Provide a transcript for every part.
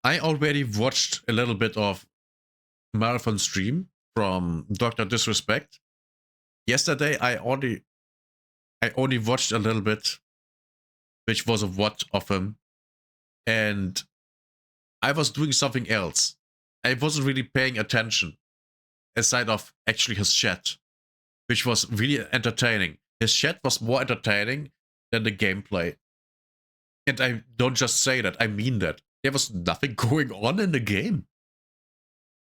I already watched a little bit of marathon stream from Dr. Disrespect. Yesterday, I only watched a little bit, which was a watch of him, and I was doing something else. I wasn't really paying attention, aside of actually his chat, which was really entertaining. His chat was more entertaining than the gameplay. And I don't just say that, I mean that. There was nothing going on in the game.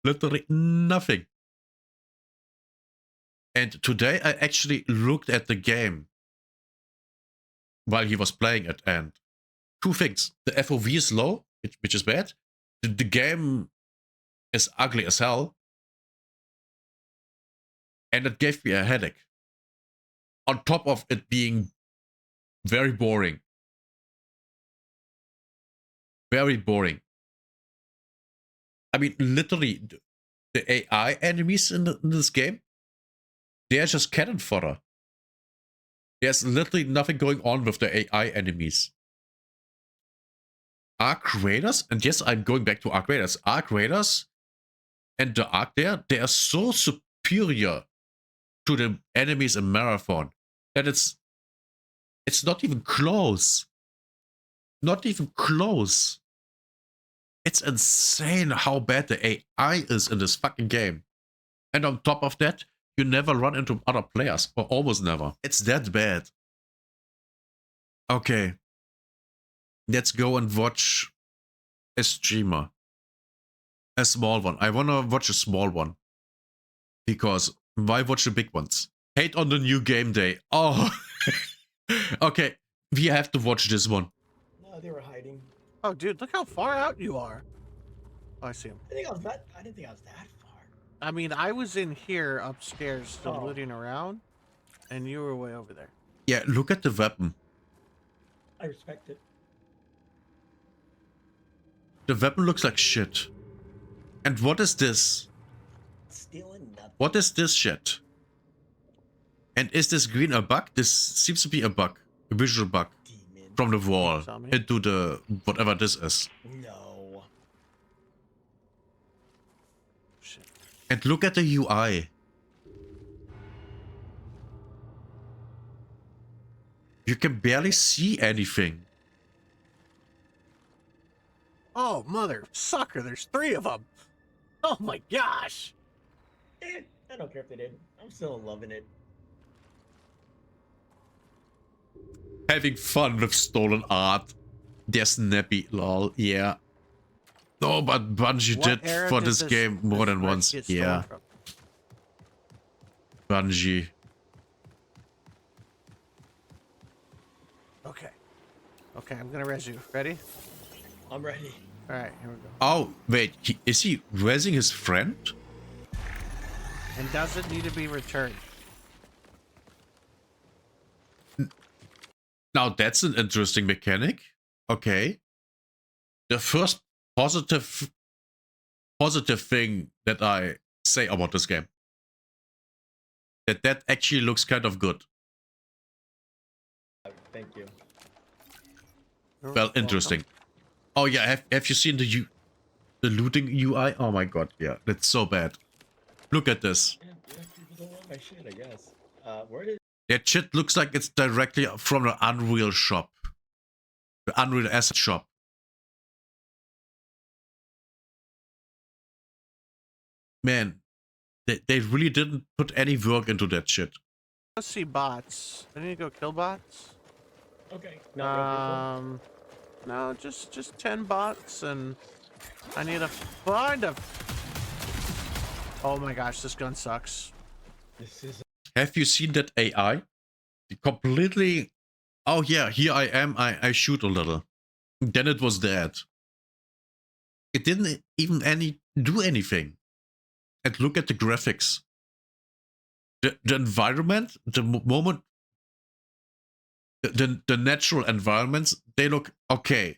Literally nothing. And today I actually looked at the game while he was playing it, and two things. The FOV is low, which is bad. The game is ugly as hell. And it gave me a headache. On top of it being very boring. Very boring. I mean, literally, the AI enemies in this game, they're just cannon fodder. There's literally nothing going on with the AI enemies. Arc Raiders, and yes, I'm going back to Arc Raiders. Arc Raiders and the Arc there, they are so superior to the enemies in Marathon that it's not even close. Not even close. It's insane how bad the AI is in this fucking game. And on top of that, you never run into other players, or almost never. It's that bad. Okay. Let's go and watch a streamer. A small one. I wanna watch a small one. Because why watch the big ones? Hate on the new game day. Oh. Okay, we have to watch this one. No, they were hiding. Oh, dude, look how far out you are. Oh, I see him. I didn't think I was that far. I mean, I was in here upstairs still Oh. looting around, and you were way over there. Yeah, look at the weapon. I respect it. The weapon looks like shit. And what is this? Stealing nothing. What is this shit? And is this green a bug? This seems to be a bug. A visual bug. Demon. From the wall Tell me. into the whatever this is. No. Shit. And look at the UI. You can barely see anything. Oh, mother sucker, there's 3 of them. Oh my gosh. I don't care if they did. I'm still loving it. Having fun with stolen art. They're snappy, lol, yeah. No, but Bungie What did era for did this game more than wreck once. get stolen Yeah, from? Bungie. Okay. Okay, I'm gonna res you. Ready? I'm ready. Alright, here we go. Oh, wait, is he raising his friend? And does it need to be returned? Now that's an interesting mechanic. Okay. The first positive thing that I say about this game. That actually looks kind of good. Thank you. You're Well, welcome. interesting. Oh yeah, have you seen the looting UI? Oh my god, yeah, that's so bad. Look at this. Yeah, people don't want my shit, I guess. Where did... That shit looks like it's directly from the Unreal shop. The Unreal Asset shop. Man, they really didn't put any work into that shit. Let's see bots. I need to go kill bots. Okay. Not No, just 10 bots, and I need to find a. Oh my gosh, this gun sucks. this is... Have you seen that AI? Completely. Oh yeah, here I am. I shoot a little. Then it was dead. It didn't even do anything. And look at the graphics. The environment, the moment, the natural environments, they look okay.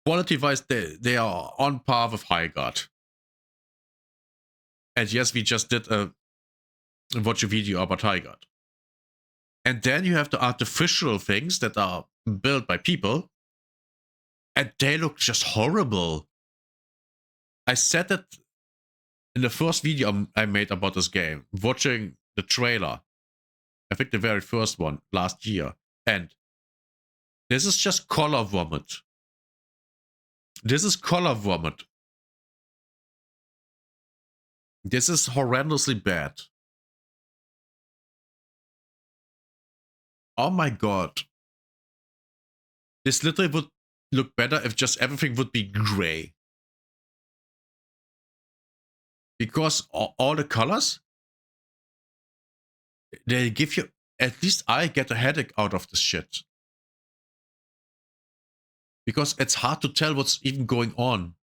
Quality-wise, they are on par with High Guard. And yes, we just did watch a video about High Guard. And then you have the artificial things that are built by people, and they look just horrible. I said that in the first video I made about this game, watching the trailer. I think the very first one last year. And this is just color vomit. This is color vomit. This is horrendously bad. Oh my god. This literally would look better if just everything would be gray. Because all the colors, they give you, at least I get a headache out of this shit. Because it's hard to tell what's even going on.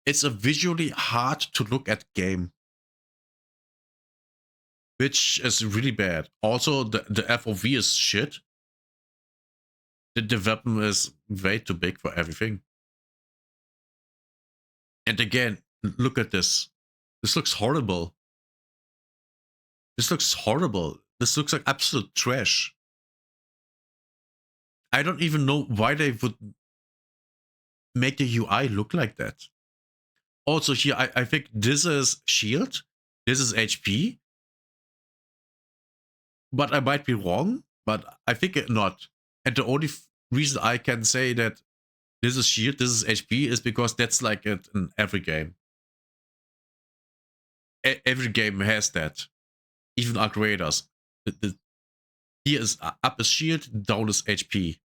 It's a visually hard to look at game. Which is really bad. Also, the FOV is shit. The weapon is way too big for everything. And again, look at this. This looks horrible. This looks horrible. This looks like absolute trash. I don't even know why they would make the UI look like that. Also here, I think this is shield. This is HP. But I might be wrong. But I think not. And the only reason I can say that this is shield, this is HP, is because that's like it in every game. Every game has that. Even upgraders. Here is up is shield, down is HP.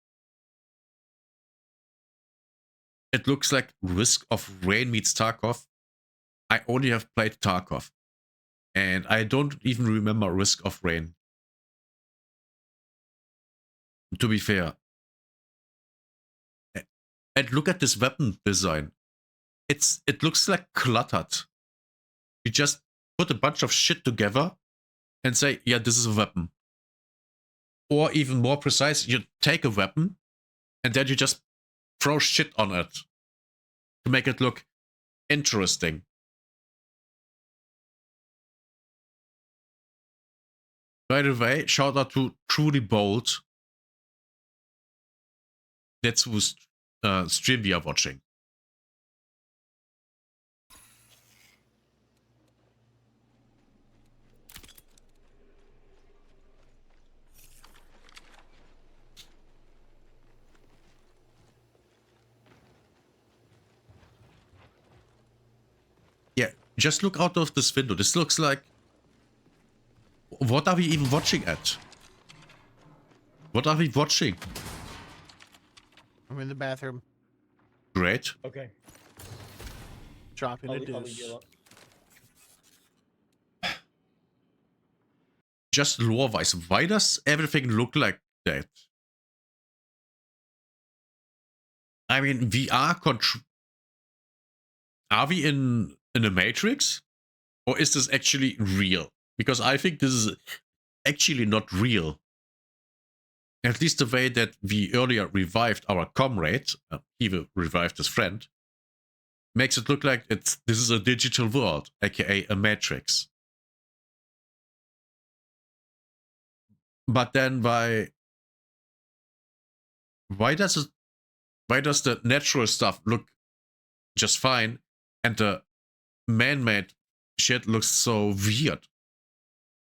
It looks like Risk of Rain meets Tarkov. I only have played Tarkov. And I don't even remember Risk of Rain. To be fair. And look at this weapon design. It looks like cluttered. You just put a bunch of shit together and say, yeah, this is a weapon. Or even more precise, you take a weapon and then you just throw shit on it to make it look interesting. By the way, shout out to trulybold. That's whose stream we are watching. Yeah, just look out of this window. This looks like... What are we even watching at? What are we watching? I'm in the bathroom. Great. Okay. Dropping a I'll leave deuce. you alone. Just lore-wise, why does everything look like that? I mean, are we in a Matrix? Or is this actually real? Because I think this is actually not real. At least the way that we earlier revived our comrade, he revived his friend, makes it look like this is a digital world, aka a Matrix. But then why does the natural stuff look just fine and the man-made shit looks so weird?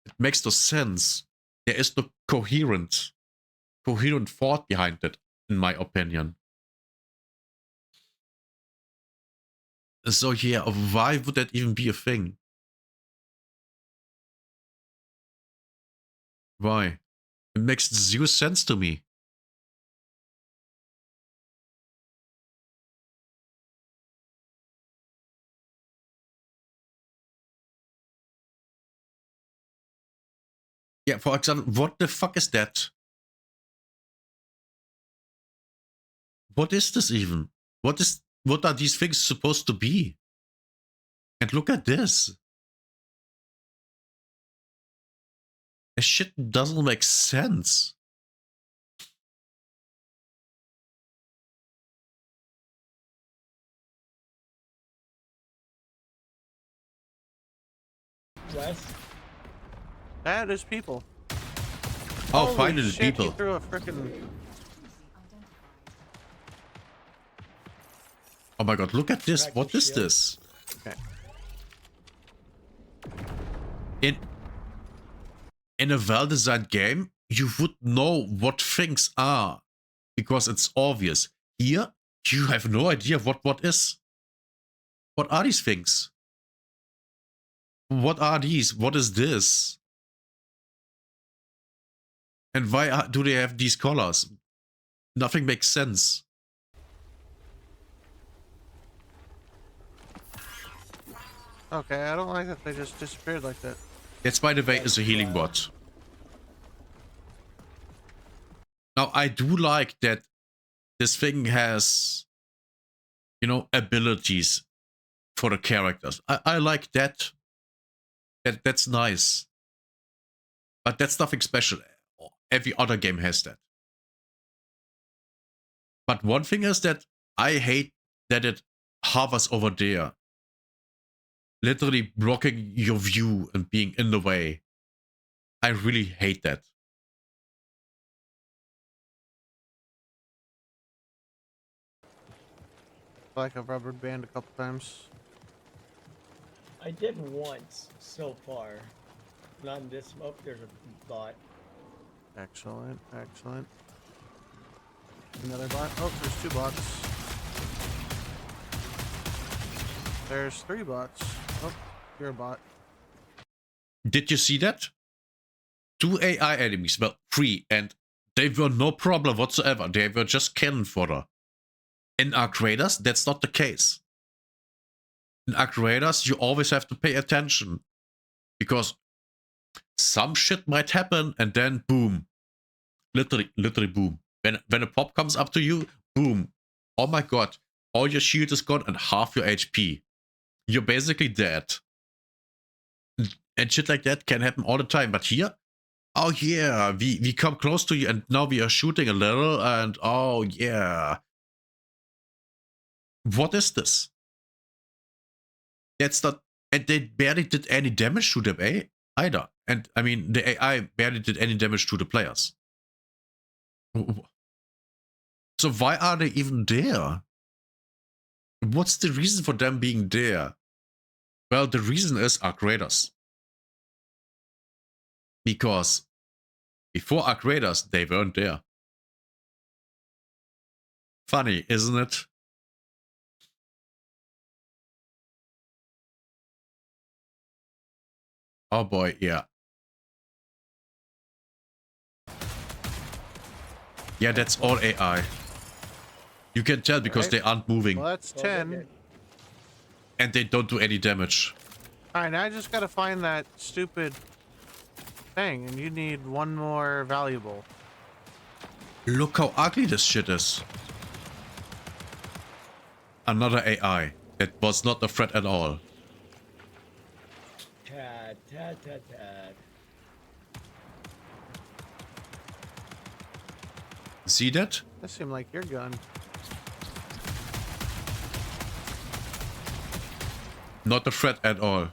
It makes no sense. There is no coherent thought behind it, in my opinion. So yeah, why would that even be a thing? Why? It makes zero sense to me. Yeah, for example, what the fuck is that? What is this even? What are these things supposed to be? And look at this. This shit doesn't make sense. Wes? That is people. Oh, Holy finally the shit, people. He threw a frickin'... Oh my god, look at this. Crack What the is shield. this? Okay. In a well-designed game, you would know what things are because it's obvious. Here, you have no idea what is. What are these things? What are these? What is this? And why do they have these colors? Nothing makes sense. Okay, I don't like that they just disappeared like that. That's, by the way, is a healing Wow. bot. Now, I do like that this thing has, you know, abilities for the characters. I like that. That's nice. But that's nothing special. Every other game has that. But one thing is that I hate that it hovers over there. Literally blocking your view and being in the way. I really hate that. Like a rubber band a couple times. I did once so far. Not in this. Oh, there's a bot. Excellent, excellent. Another bot. Oh, there's 2 bots. There's 3 bots. Oh, you're a bot. Did you see that? 2 AI enemies, well, 3, and they were no problem whatsoever. They were just cannon fodder. In Arc Raiders, that's not the case. In Arc Raiders, you always have to pay attention. Because some shit might happen, and then boom. Literally boom. When a pop comes up to you, boom. Oh my god. All your shield is gone and half your HP. You're basically dead. And shit like that can happen all the time. But here, oh yeah, we come close to you and now we are shooting a little and oh yeah. What is this? That's not, and they barely did any damage to them, either. And I mean, the AI barely did any damage to the players. So why are they even there? What's the reason for them being there? Well, the reason is Arc Raiders. Because before Arc Raiders, they weren't there. Funny, isn't it? Oh boy, yeah. Yeah, that's all AI. You can tell because Right. they aren't moving. Well, that's Oh, they're 10. dead. And they don't do any damage. Alright, now I just gotta find that stupid thing, and you need 1 more valuable. Look how ugly this shit is. Another AI that was not a threat at all. Tad. See that? That seemed like your gun. Not a threat at all.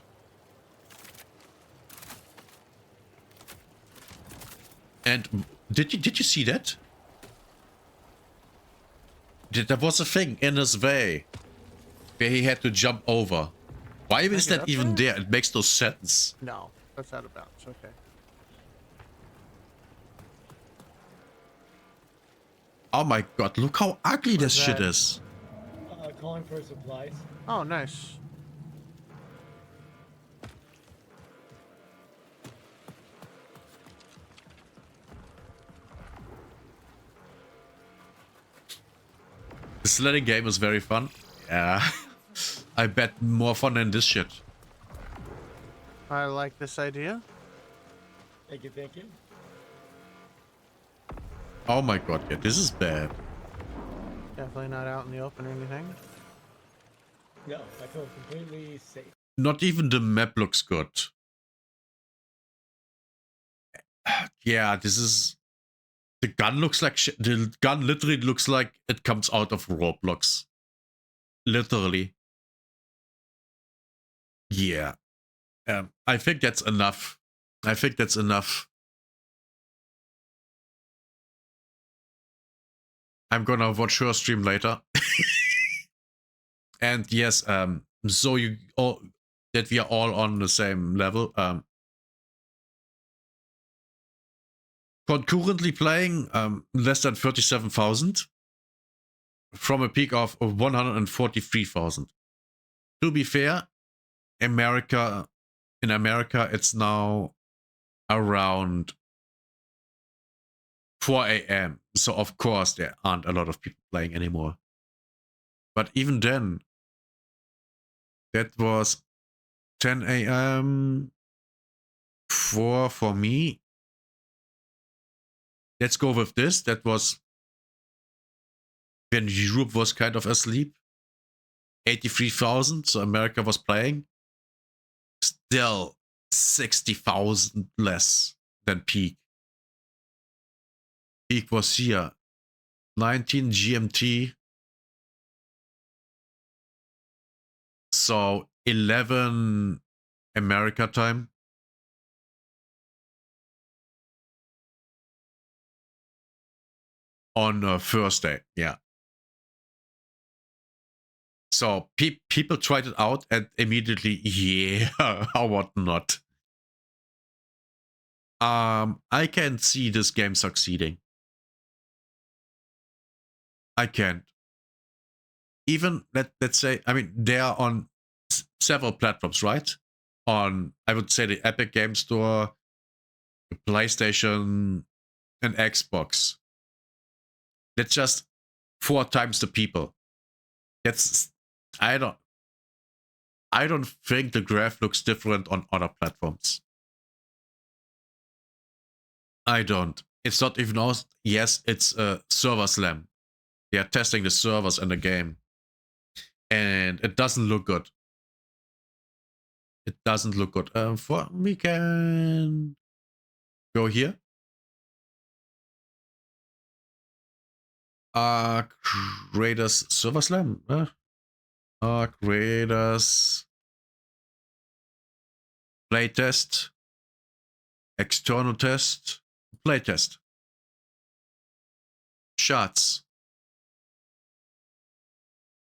And did you see that? There was a thing in his way where he had to jump over. Why is get that up even there? there? It makes no sense. No, that's out of bounds. Okay. Oh my god, look how ugly this What's shit that? is. Calling for supplies. Oh, nice. The sledding game is very fun. Yeah. I bet more fun than this shit. I like this idea. Thank you. Oh my god, yeah, this is bad. Definitely not out in the open or anything. No, I feel completely safe. Not even the map looks good. Yeah, this is... The gun looks like shit. The gun literally looks like it comes out of Roblox. Literally. Yeah. I think that's enough. I'm gonna watch her stream later. And yes, so you all that we are all on the same level. Concurrently playing less than 37,000 from a peak of 143,000. To be fair, in America, it's now around 4 a.m. So of course there aren't a lot of people playing anymore. But even then, that was 10 a.m. for me. Let's go with this. That was when Europe was kind of asleep. 83,000, so America was playing. Still 60,000 less than peak. Peak was here. 19 GMT. So 11 America time. On Thursday, yeah. So people tried it out and immediately, yeah, how what not? I can't see this game succeeding. I can't. Even let's say, I mean, they are on several platforms, right? On, I would say, the Epic Game Store, the PlayStation, and Xbox. That's just 4 times the people. That's I don't think the graph looks different on other platforms. I don't. It's not even out. Yes, it's a server slam. They are testing the servers in the game. And it doesn't look good. It doesn't look good. We can go here. Raiders server slam. Raiders playtest. External test. Playtest. Shots.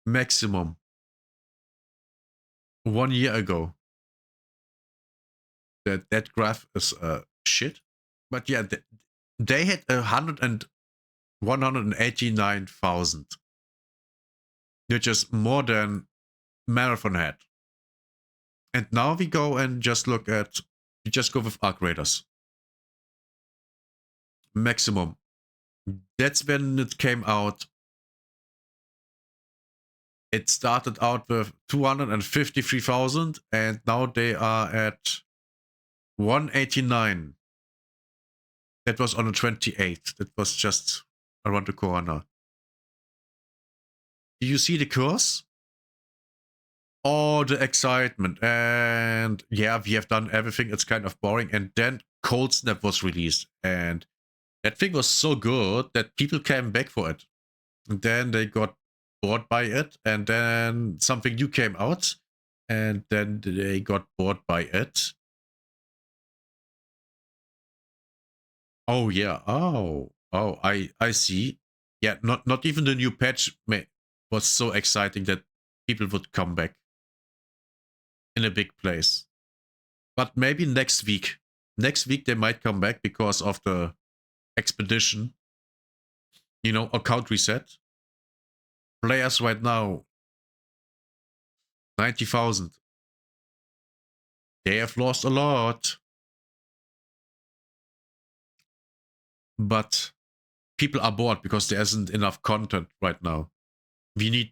Maximum. 1 year ago. That graph is shit. But yeah, they had 189,000, which is more than Marathon had. And now we go and just look at, we just go with Arc Raiders. Maximum. That's when it came out. It started out with 253,000 and now they are at 189. That was on the 28th. That was just around the corner. Do you see the curse? Oh, the excitement. And yeah, we have done everything. It's kind of boring. And then Cold Snap was released. And that thing was so good that people came back for it. And then they got bored by it. And then something new came out. And then they got bored by it. Oh, yeah. Oh, I see. Yeah, not even the new patch was so exciting that people would come back in a big place. But maybe next week. Next week they might come back because of the expedition. You know, account reset. Players right now, 90,000. They have lost a lot. But people are bored because there isn't enough content right now. The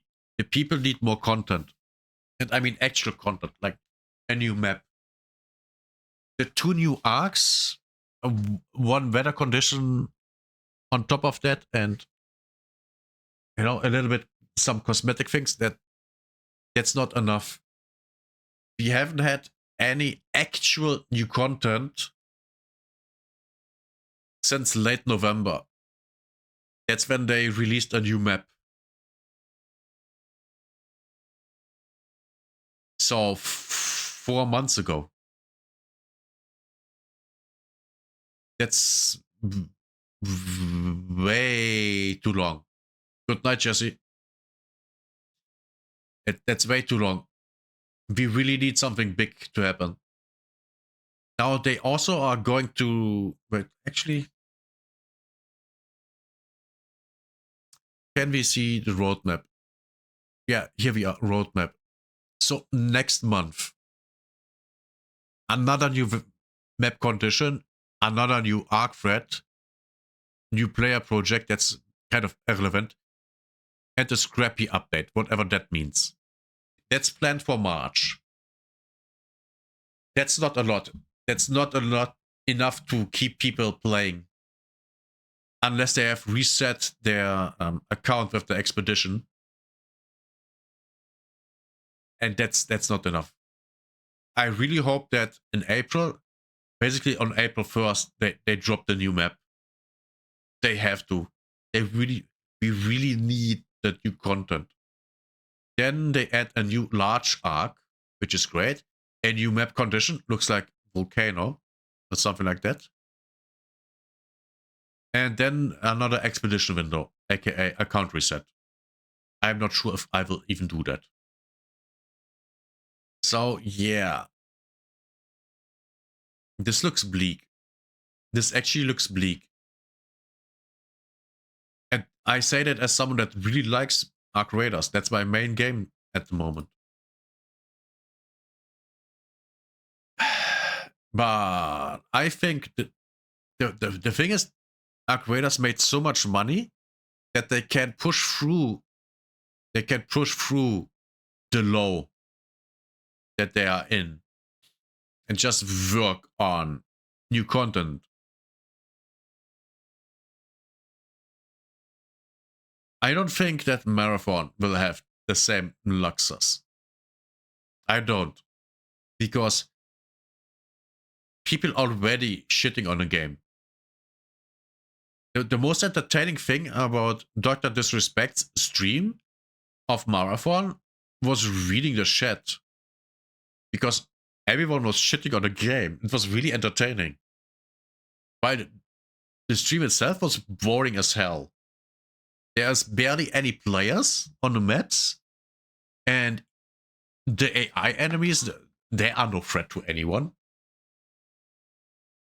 people need more content. And I mean actual content, like a new map. The 2 new arcs, one weather condition on top of that, and you know, a little bit some cosmetic things. That's not enough. We haven't had any actual new content since late November. That's when they released a new map. So 4 months ago. That's way too long. Good night, Jesse. That's way too long. We really need something big to happen. Now they also are going to... Wait, actually... Can we see the roadmap? Yeah, here we are, roadmap. So next month, another new map condition, another new arc thread, new player project that's kind of irrelevant, and a scrappy update, whatever that means. That's planned for March. That's not a lot. That's not a lot enough to keep people playing. Unless they have reset their account with the expedition. And that's not enough. I really hope that in April, basically on April 1st, they drop the new map. They have to. We really need the new content. Then they add a new large arc, which is great. A new map condition, looks like volcano, or something like that. And then another expedition window, aka account reset. I'm not sure if I will even do that. So yeah. This looks bleak. This actually looks bleak. And I say that as someone that really likes Arc Raiders. That's my main game at the moment. But I think the thing is, Arc Raiders made so much money that they can push through. They can push through the low that they are in and just work on new content. I don't think that Marathon will have the same luxus. I don't. Because people already shitting on the game. The most entertaining thing about Dr. Disrespect's stream of Marathon was reading the chat. Because everyone was shitting on the game. It was really entertaining. But the stream itself was boring as hell. There's barely any players on the maps. And the AI enemies, they are no threat to anyone.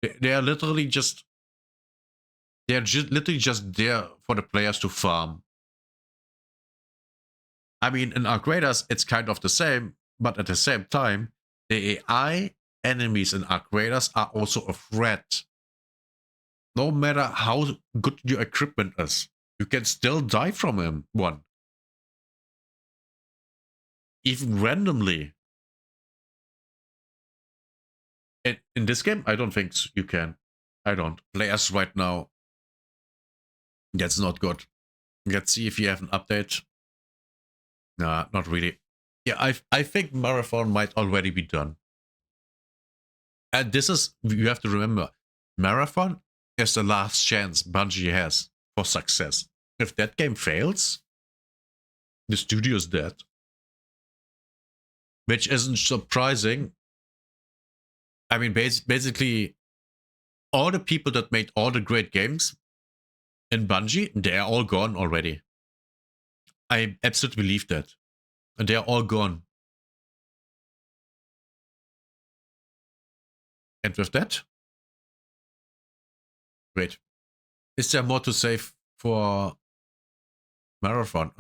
They are literally just... They're literally just there for the players to farm. I mean, in Arc Raiders, it's kind of the same, but at the same time, the AI enemies in Arc Raiders are also a threat. No matter how good your equipment is, you can still die from one. Even randomly. In this game, I don't think you can. I don't. Players right now, that's not good. Let's see if you have an update. Nah, not really. Yeah, I think Marathon might already be done. And this is, you have to remember, Marathon is the last chance Bungie has for success. If that game fails, the studio's dead. Which isn't surprising. I mean, basically, all the people that made all the great games in Bungie, they're all gone already. I absolutely believe that. And they're all gone. And with that, wait, is there more to say for Marathon?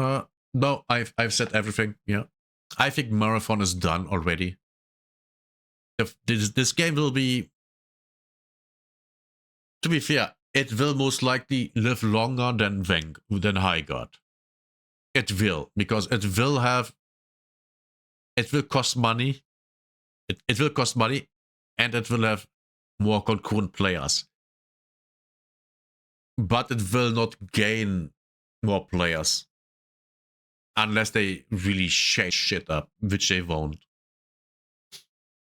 No, I've said everything. Yeah, I think Marathon is done already. This game will be, to be fair, it will most likely live longer than High God. It will, because it will cost money. It will cost money, and it will have more concurrent players. But it will not gain more players. Unless they really change shit up, which they won't.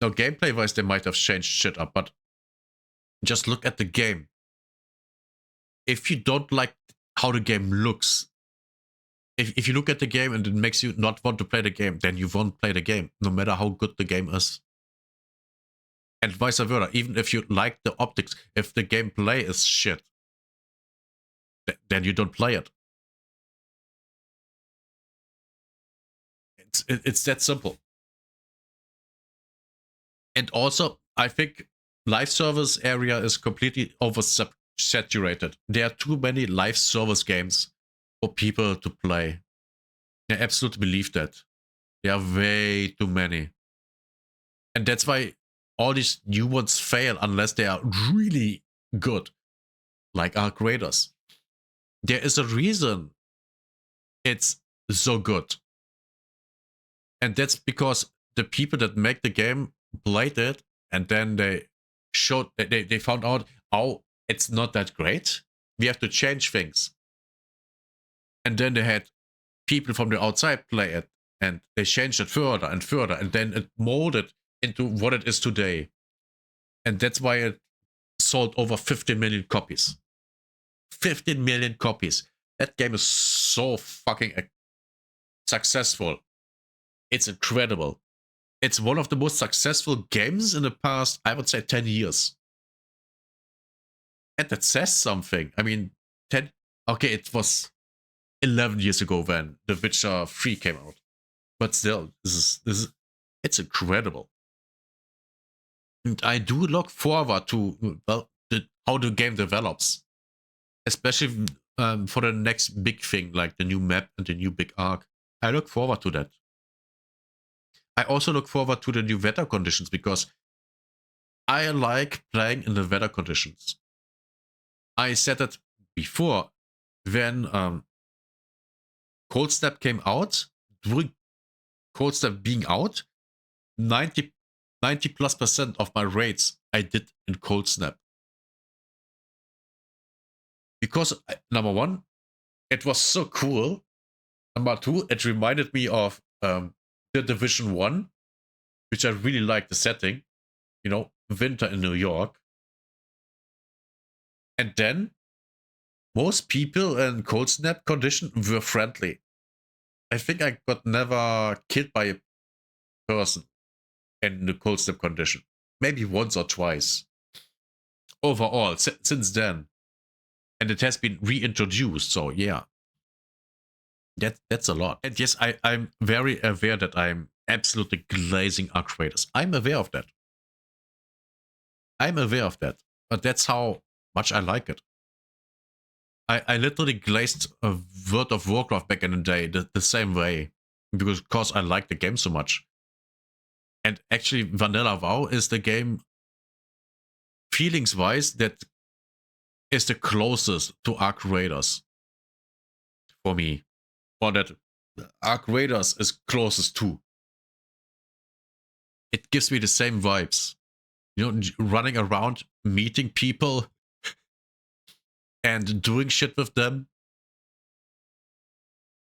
Now, gameplay-wise, they might have changed shit up, but just look at the game. If you don't like how the game looks, if you look at the game and it makes you not want to play the game, then you won't play the game, no matter how good the game is. And vice versa, even if you like the optics, if the gameplay is shit, then you don't play it. It's that simple. And also, I think live service area is completely oversaturated. There are too many live service games for people to play. I absolutely believe that. There are way too many. And that's why all these new ones fail unless they are really good, like our creators. There is a reason it's so good. And that's because the people that make the game played it, and then they found out, oh, it's not that great. We have to change things. And then they had people from the outside play it, and they changed it further and further, and then it molded into what it is today. And that's why it sold over 15 million copies. 15 million copies. That game is so fucking successful. It's incredible. It's one of the most successful games in the past, I would say, 10 years. And that says something. I mean, okay, it was 11 years ago when The Witcher 3 came out. But still, it's incredible. And I do look forward to how the game develops. Especially for the next big thing, like the new map and the new big arc. I look forward to that. I also look forward to the new weather conditions because I like playing in the weather conditions. I said that before when Cold Snap came out. During Cold Snap being out, 90% of my raids I did in Cold Snap. Because, number one, it was so cool. Number two, it reminded me of The Division 1, which I really liked the setting. You know, winter in New York. And then, most people in Cold Snap condition were friendly. I think I got never killed by a person in the Cold Snap condition. Maybe once or twice. Overall, since then. And it has been reintroduced, so yeah. That's a lot. And yes, I'm very aware that I'm absolutely glazing our creators. I'm aware of that. But that's how much I like it. I literally glazed a World of Warcraft back in the day the same way. Because I like the game so much. And actually, Vanilla WoW is the game, feelings-wise, that is the closest to Arc Raiders for me. Or that Arc Raiders is closest to. It gives me the same vibes. You know, running around, meeting people, and doing shit with them.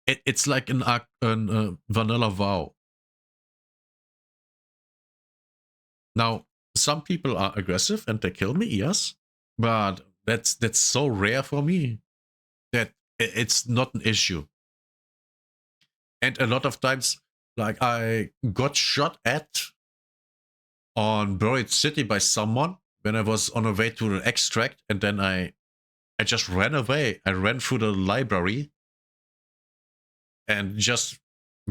It's like an Vanilla WoW. Now, some people are aggressive and they kill me, yes. But that's so rare for me that it's not an issue. And a lot of times, like, I got shot at on Buried City by someone when I was on the way to the extract, and then I just ran away. I ran through the library and just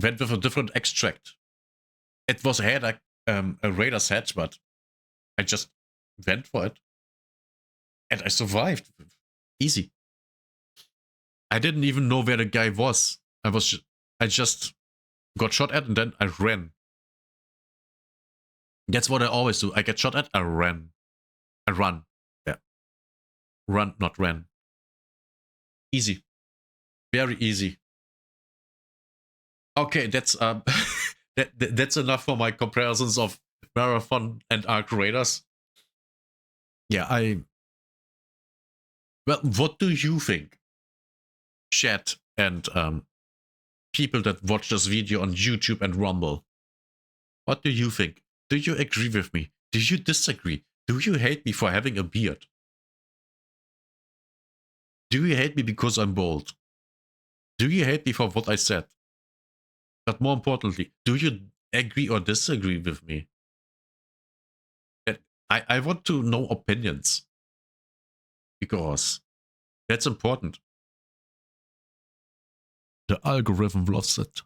went with a different extract. It was a raider's head, but I just went for it. And I survived. Easy. I didn't even know where the guy was. I just got shot at and then I ran. That's what I always do. I get shot at, I ran. I run. Yeah. Run, not ran. Easy. Very easy. Okay, that's that's enough for my comparisons of Marathon and Arc Raiders. Yeah, well, what do you think? Chat and people that watch this video on YouTube and Rumble. What do you think? Do you agree with me? Do you disagree? Do you hate me for having a beard? Do you hate me because I'm bald? Do you hate me for what I said? But more importantly, do you agree or disagree with me? I want to know opinions. Because that's important. The algorithm loves it.